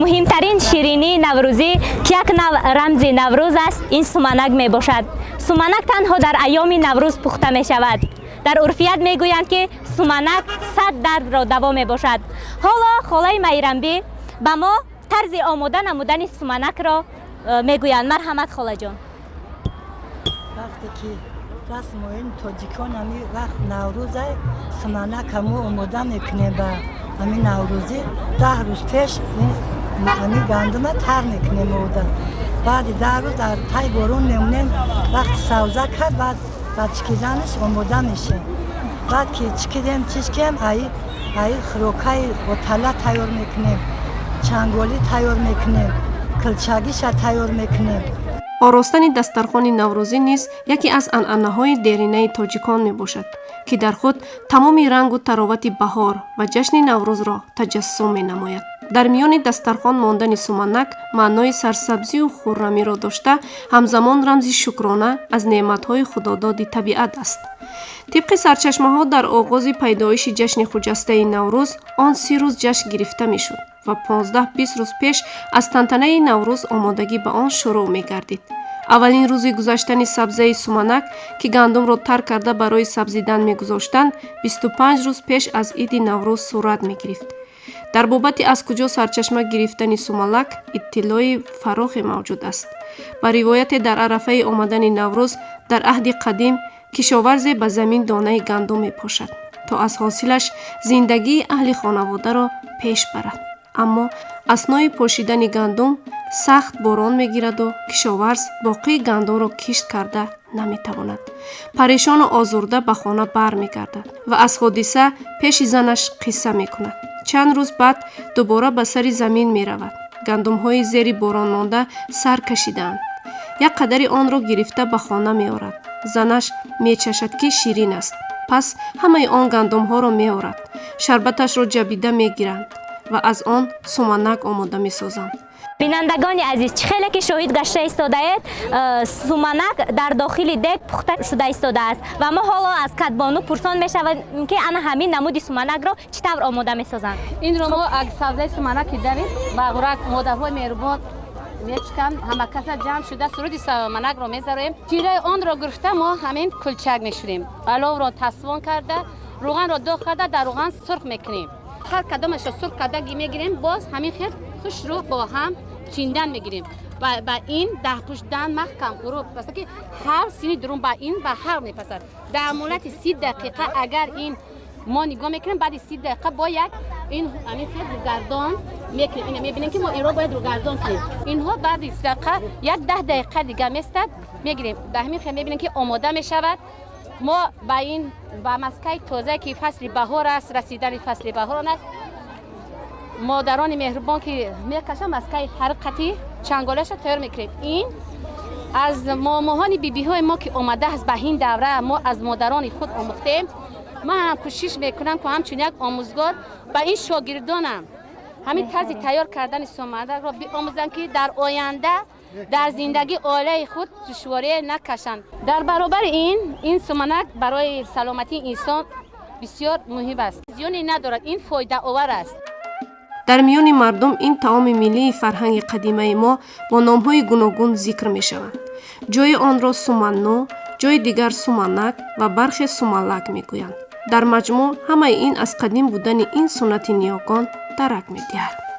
مهمترین شیرینی نوروزی که یک رمز نوروز است، این سومنک می باشد. سومنک تنها در ایام نوروز پخته می شود. در عرفیت می گویند که سومنک 100 درد را دوا می باشد. حالا خاله میرنبی به ما طرز آماده نمودن سومنک را می گویند. مرحمت خاله جان. وقتی که رسم این تاجیکان همی وقت نوروز های سومنک همو آماده میکنه به همین نوروزی 10 روز پیش همین گندم تر میکنه موده. بعد 10 روز در تای بارون میمونیم. وقت سوزه کرد بعد چکیدنش آماده میشه. بعد که چکیدیم ای خروکای و تله تیار میکنیم، چنگولی تیار میکنیم، کلچگیش تیار میکنیم. آراستن دسترخوان نوروزی نیز یکی از عنعنه‌های دیرینه تاجیکان میباشد که در خود تمام رنگ و تراوت بهار و جشن نوروز را تجسم می‌نماید. در میان دسترخوان ماندن سومنک معنای سرسبزی و خرمی را داشته، همزمان رمزی شکرانه از نعمت‌های خداداد طبیعت است. طبق سرچشمه‌ها در آغاز پیدایش جشن خجسته نوروز آن 30 روز جشن گرفته می‌شد و 15-20 روز پیش از تنتنه نوروز آمادگی به آن شروع می‌گردید. اولین روزی گذاشتن سبزه سومنک که گندم را تر کرده برای سبزیدن می‌گذاشتند 25 روز پیش از عید نوروز صورت می‌گرفت. در بابت از کجا سرچشمه گرفتن سومنک اطلاعی فراخ موجود است. با روایت در عرفه آمدن نوروز در عهد قدیم کشاورز به زمین دانه گندم می‌پاشد تا از حاصلش زندگی اهل خانواده را پیش برد. اما اثنای پاشیدن گندم سخت باران میگیرد و کشاورز باقی گندم را کشت کرده نمیتواند. پریشان و آزرده به خانه بر میگردد و از حادثه پیش زنش قصه میکند. چند روز بعد دوباره به سر زمین میرود. گندم های زیر باران مانده سر کشیدند. یک قدری آن را گرفته به خانه میآورد. زنش میچشد که شیرین است. پس همه آن گندم ها را میآورد. شربتش را جبیده میگیرند و از آن سومنک آماده میسازند. بینندگان عزیز، چه خیلی که شاهد گشته ایستاده اید، سومنک در داخل دیگ پخته شده ایستاده است و ما حالا از کدبانو پرسان میشویم که انا همین نمود سومنک را چطور آماده میسازند. این رو ما از سبزه سومنک داریم با غرق مادرهای مهربان میچکن همه کس جمع شده سرود سومنک رو میذاریم. جیره آن را گرفته ما همین کلچک میشوریم. علاوه را تصفان کرده روغن را داغ کرده در روغن سرخ میکنیم. هر کدامش را سرخ کرده میگیریم. باز همین خیلی خوش رو با هم چیندن میگیریم و با این 10-15 محکم غروب پس که هر سینی درون با این به هر میپسد. در مدت 30 دقیقه اگر این ما نگاه میکنیم بعد 30 دقیقه با یک این همین خیلی رو گردان میکنیم. این میبینیم که ما این رو باید رو گردان کنیم. اینها بعد 30 دقیقه یک 10 دقیقه دیگه میستد میگیریم. در همین خیلی میبینیم که آماده میشود. ما با این با مسکه تازه که فصل بهار است، رسیدن فصل بهار است، مادران مهربان که میکشن مسکه حرکتی چنگالش رو تیار میکنیم. این از ماماهان بیبی های ما که آمده است به این دوره ما از مادران خود آموختیم. من هم کوشش میکنم که همچون یک آموزگار به این شاگردانم همین طرز تیار کردن سومنک را بیاموزن که در آینده در زندگی عالی خود دشواری نکشند. در برابر این سومنک برای سلامتی انسان بسیار مهم است. زیانی ندارد، این فایده آور است. در میان مردم این طعام ملی فرهنگ قدیمه ما با نام‌های گوناگون ذکر می‌شوند. جای آن را سومنو، جای دیگر سومنک و برخی سوملک می‌گویند. در مجموع همه این از قدیم بودن این سنت نیاکان درک می‌دهد.